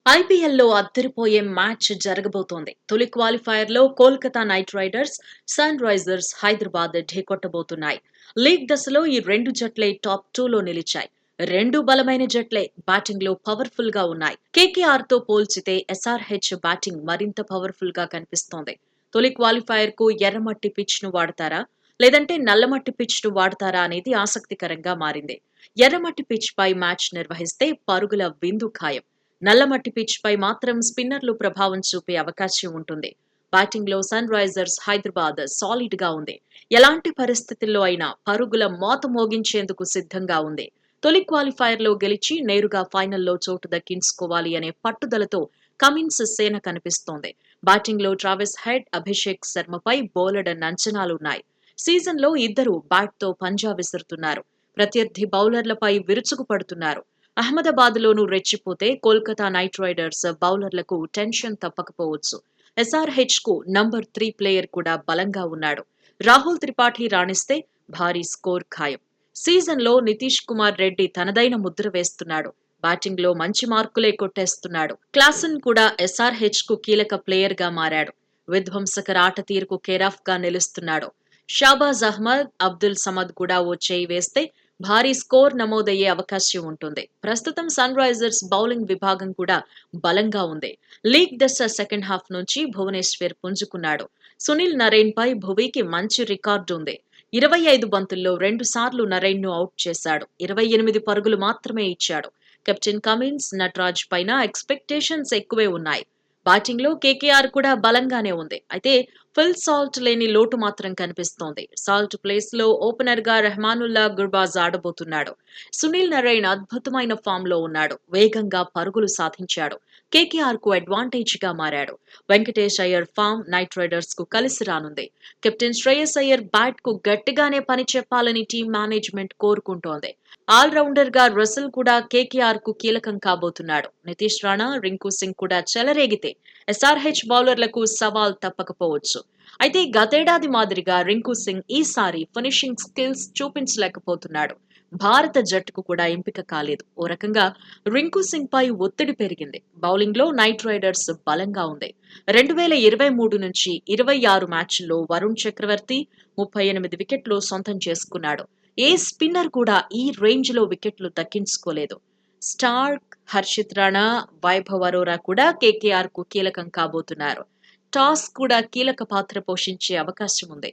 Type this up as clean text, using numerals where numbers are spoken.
ఐపీఎల్లో అద్దరిపోయే మ్యాచ్ జరగబోతోంది. తొలి క్వాలిఫైయర్లో Kolkata Knight Riders, Sunrisers Hyderabad ఢీకొట్టబోతున్నాయి. లీగ్ దశలో ఈ రెండు జట్లే టాప్ 2లో నిలిచాయి. రెండు బలమైన జట్లే బ్యాటింగ్ లో పవర్ఫుల్ గా ఉన్నాయి. కేకేఆర్ తో పోల్చితే ఎస్ఆర్హెచ్ బ్యాటింగ్ మరింత పవర్ఫుల్ గా కనిపిస్తోంది. తొలి క్వాలిఫైయర్ కు ఎర్రమట్టి పిచ్ ను వాడతారా లేదంటే నల్లమట్టి పిచ్ ను వాడతారా అనేది ఆసక్తికరంగా మారింది. ఎర్రమట్టి పిచ్ పై మ్యాచ్ నిర్వహిస్తే పరుగుల విందు ఖాయం. నల్లమట్టి పిచ్ పై మాత్రం స్పిన్నర్లు ప్రభావం చూపే అవకాశం ఉంటుంది. బ్యాటింగ్ లో సన్ రైజర్స్ హైదరాబాద్ సాలిడ్ గా ఉంది. ఎలాంటి పరిస్థితుల్లో అయినా పరుగుల మోత మోగించేందుకు సిద్ధంగా ఉంది. తొలి క్వాలిఫైయర్ లో గెలిచి నేరుగా ఫైనల్లో చోటు దక్కించుకోవాలి అనే పట్టుదలతో కమిన్స్ సేన కనిపిస్తోంది. బ్యాటింగ్ లో ట్రావిస్ హెడ్, అభిషేక్ శర్మపై బోలెడన్ని అంచనాలున్నాయి. సీజన్ లో ఇద్దరు బ్యాట్ తో పంజా విసురుతున్నారు. ప్రత్యర్థి బౌలర్లపై విరుచుకు పడుతున్నారు. అహ్మదాబాద్ లోనూ రెచ్చిపోతే కోల్కతా నైట్ రైడర్స్ బౌలర్లకు టెన్షన్ తప్పకపోవచ్చు. ఎస్ఆర్హెచ్ కు నంబర్ 3 ప్లేయర్ కూడా బలంగా ఉన్నాడు. రాహుల్ త్రిపాఠి రాణిస్తే భారీ స్కోర్ ఖాయం. సీజన్ లో నితీష్ కుమార్ రెడ్డి తనదైన ముద్ర వేస్తున్నాడు. బ్యాటింగ్ లో మంచి మార్కులే కొట్టేస్తున్నాడు. క్లాసన్ కూడా ఎస్ఆర్హెచ్ కు కీలక ప్లేయర్ గా మారాడు. విధ్వంసకర ఆట తీరుకు కేరాఫ్ గా నిలుస్తున్నాడు. షాబాజ్ అహ్మద్, అబ్దుల్ సమద్ కూడా ఓ చేయి వేస్తే భారీ స్కోర్ నమోదయ్యే అవకాశం ఉంటుంది. ప్రస్తుతం సన్ రైజర్స్ బౌలింగ్ విభాగం కూడా బలంగా ఉంది. లీగ్ దశ సెకండ్ హాఫ్ నుంచి భువనేశ్వర్ పుంజుకున్నాడు. సునీల్ నరైన్ పై భువీకి మంచి రికార్డు ఉంది. 25 బంతుల్లో 2 సార్లు నరైన్ ను అవుట్ చేశాడు. 28 పరుగులు మాత్రమే ఇచ్చాడు. కెప్టెన్ కమిన్స్, నటరాజ్ పైన ఎక్స్పెక్టేషన్స్ ఎక్కువే ఉన్నాయి. బ్యాటింగ్ లో కేకేఆర్ కూడా బలంగానే ఉంది. అయితే ఫిల్ సాల్ట్ లేని లోటు మాత్రం కనిపిస్తోంది. సాల్ట్ ప్లేస్ లో ఓపెనర్ గా రెహమానుల్లా గుర్బాజ్ ఆడబోతున్నాడు. సునీల్ నరైన్ అద్భుతమైన ఫామ్ లో ఉన్నాడు. వేగంగా పరుగులు సాధించాడు. కేకేఆర్ కు అడ్వాంటేజ్ గా మారాడు. Venkatesh Iyer form Knight Riders కు కలిసి రానుంది. కెప్టెన్ శ్రేయస్ అయ్యర్ బ్యాట్ కు గట్టిగానే పని చెప్పాలని టీం మేనేజ్మెంట్ కోరుకుంటోంది. ఆల్ రౌండర్ గా రసెల్ కూడా కేకేఆర్ కు కీలకం కాబోతున్నాడు. నితీష్ రాణా, రింకు సింగ్ కూడా చెలరేగితే ఎస్ఆర్హెచ్ బౌలర్లకు సవాల్ తప్పకపోవచ్చు. అయితే గతేడాది మాదిరిగా రింకు సింగ్ ఈసారి ఫినిషింగ్ స్కిల్స్ చూపించలేకపోతున్నాడు. భారత జట్టుకు కూడా ఎంపిక కాలేదు. ఓ రకంగా రింకు సింగ్ పై ఒత్తిడి పెరిగింది. బౌలింగ్ లో నైట్ రైడర్స్ బలంగా ఉంది. 2023 నుంచి 26 మ్యాచ్ల్లో వరుణ్ చక్రవర్తి 38 వికెట్లు సొంతం చేసుకున్నాడు. ఏ స్పిన్నర్ కూడా ఈ రేంజ్ లో వికెట్లు దక్కించుకోలేదు. స్టార్క్, హర్షిత్ రాణా, వైభవ్ అరోరా కూడా కేకేఆర్ కు కీలకం కాబోతున్నారు. టాస్ కూడా కీలక పాత్ర పోషించే అవకాశం ఉంది.